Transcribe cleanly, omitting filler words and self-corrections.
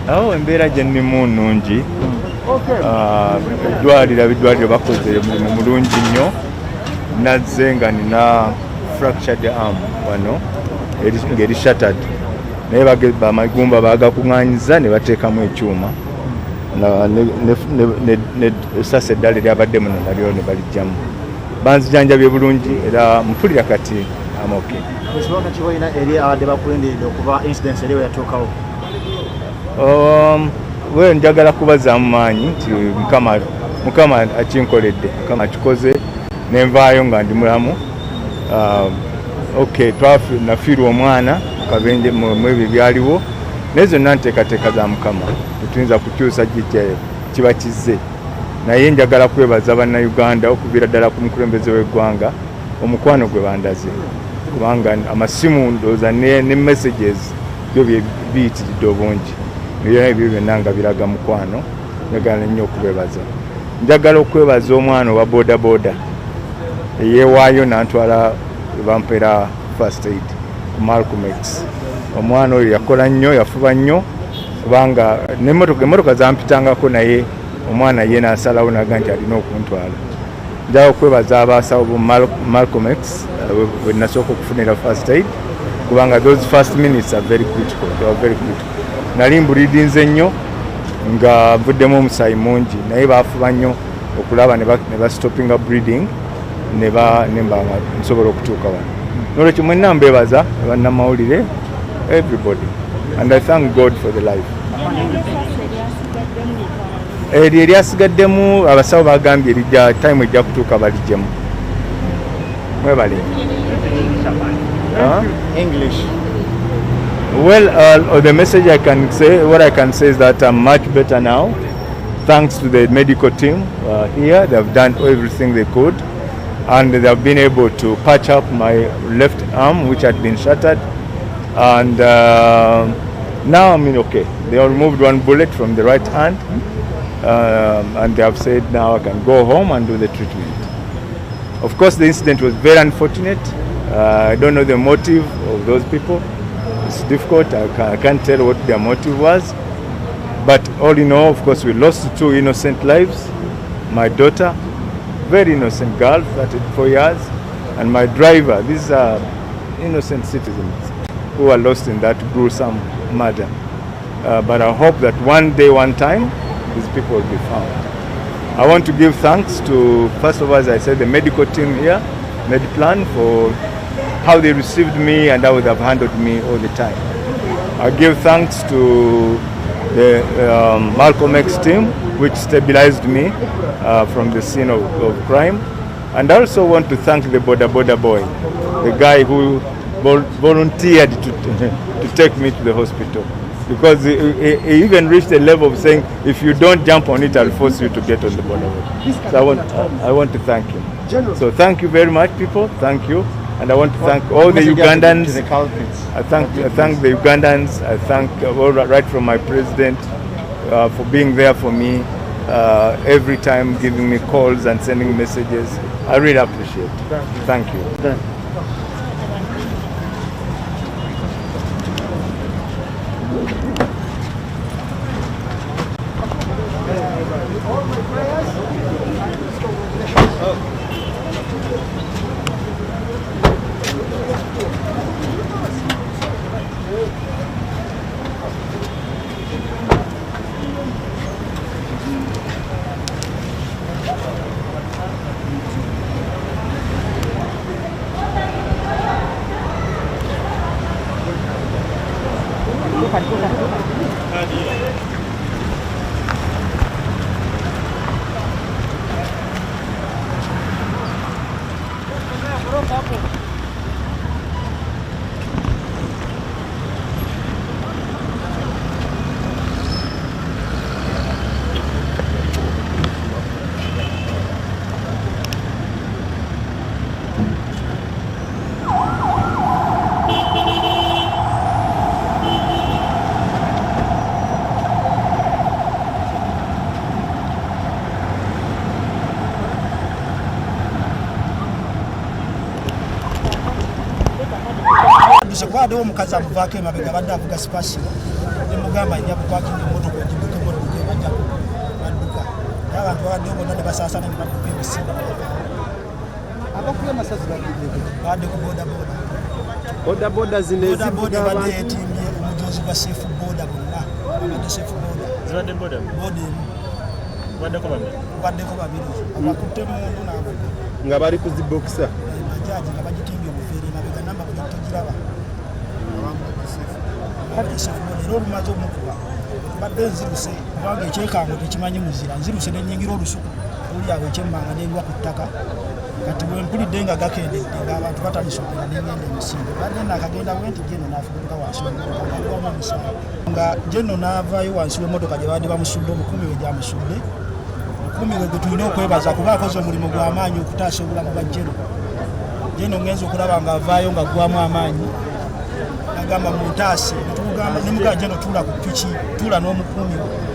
awo embeera gye nnimu nnungi. Eddwaliro bakoze omulimu mulungi nnyo. Nazze nga nina fractured arm wano ng'eri shattered, naye amagumba baagakuŋŋaanyiza ne bateekamu ekyuma essasa eddala eryabadde muno nalyo ne balijjamu. Banzijanjabye bulungi era mpulira kati amoke. Ekibazo kibalina eri abadde bakulindiridde okuva incidence eri we yatuukawo? Njagala kubazaamu maanyi nti Mukama akinkoledde, Mukama akikoze nenvaayo nga ndi mulamu. Nafiirwa omwana kabenje mu ebyo byaliwo, naye zonna nteekateeka za Mukama, tetuyinza kukyusa kiba kizze. Naye njagala kwebaza bannayuganda okuviira ddala ku mukulembeze w'eggwanga omukwano gwe bandaze, kubanga amasimu ndowooza ne messages byo biyitiridde obungi, naye ebyo byonna nga biraga mukwano. Njagala nnyo okubebaza. Njagala okwebaza omwana owa bodaboda eyeewaayo n'antwala bampeera first aid ku Malcolm X. Omwana oyo yakola nnyo, yafuba nnyo, kubanga emmotoka zampitangako naye omwana ye n'asalawo naga nti alina okuntwala. Njagala okwebaza abaasawo bu Malcolm X bwe nasooka okufunira first aid, kubanga those first minutes are very critical. They are very critical. Nali mbulidinze nnyo nga nvuddemu omusaayi mungi, naye baafuba nnyo okulaba ne bastopinga breeding ne mba nsobola okutuuka wano. Nolwekyo mwenna mbeebaza bannamawulire, everybody, and I thank God for the life. Eryo eryasigaddemu abasawo bagambye erijja time ejja kutuuka balijjemu. Mwebale. English. Well, the message I can say, what I can say is that I'm much better now, thanks to the medical team here. They've done everything they could, and they've been able to patch up my left arm, which had been shattered, and now I'm okay. They removed one bullet from the right hand, and they have said now I can go home and do the treatment. Of course, the incident was very unfortunate. I don't know the motive of those people. It's difficult. I can't tell what their motive was. But all in all, of course, we lost 2 innocent lives. My daughter, very innocent girl, 34 years, and my driver. These are innocent citizens who are lost in that gruesome murder. But I hope that one day, one time, these people will be found. I want to give thanks to, first of all, as I said, the medical team here, Mediplan, for how they received me and how they have handled me all the time. I give thanks to the Malcolm X team, which stabilized me from the scene of crime. And I also want to thank the Boda boy, the guy who volunteered to take me to the hospital. Because he even reached the level of saying, if you don't jump on it, I'll force you to get on the Boda. So I want to thank him. So thank you very much, people. Thank you. And I want to thank all the Ugandans. I thank the Ugandans. I thank right from my president for being there for me every time, giving me calls and sending messages. I really appreciate it. Thank you. Sekwa do mukazi amuvaako emabega badde avuga sipasi ne mugamba ajja kukwakira abantu babadde bonna ne basaasana ne bakuba emisinde abakuba amasasi badde ku bodaboda zino bodaboda badde yetimbye omujozi gwa seefu boda bonna abadde seefu boda zibadde boda boda emu baddeko babiri abakutte mundu n'avuga nga bali kuzibokisa bajaji nga bagitimbye obufeere mabega namba buli tugiraba badde seefu boda era olumaze omukuba badde nziruse kubanga ekyekango tekimanyi muzira nziruse nenyingira olusuku uli awo ekyemmanga n'ebiwa ku ttaka kati bwe mpulidde nga gakendedde ng'abantu batalisokera n'engenda emisinde badde naakagenda bwe nti jeno n'afubuka wansi w'emmotoka omusaayi nga jeno n'avaayo wansi w'emmotoka gye badde bamusudde omukumi we gyamusudde omukumi we gwe tulina okwebaza kuba akoze omulimu gw'amaanyi okutaasa obulamu bwa jeno jeno ngenza okulaba ng'avaayo nga ggwamu amaanyi agamba muntaase ne mugaa jeno tuula ku piki tuula n'omukumi we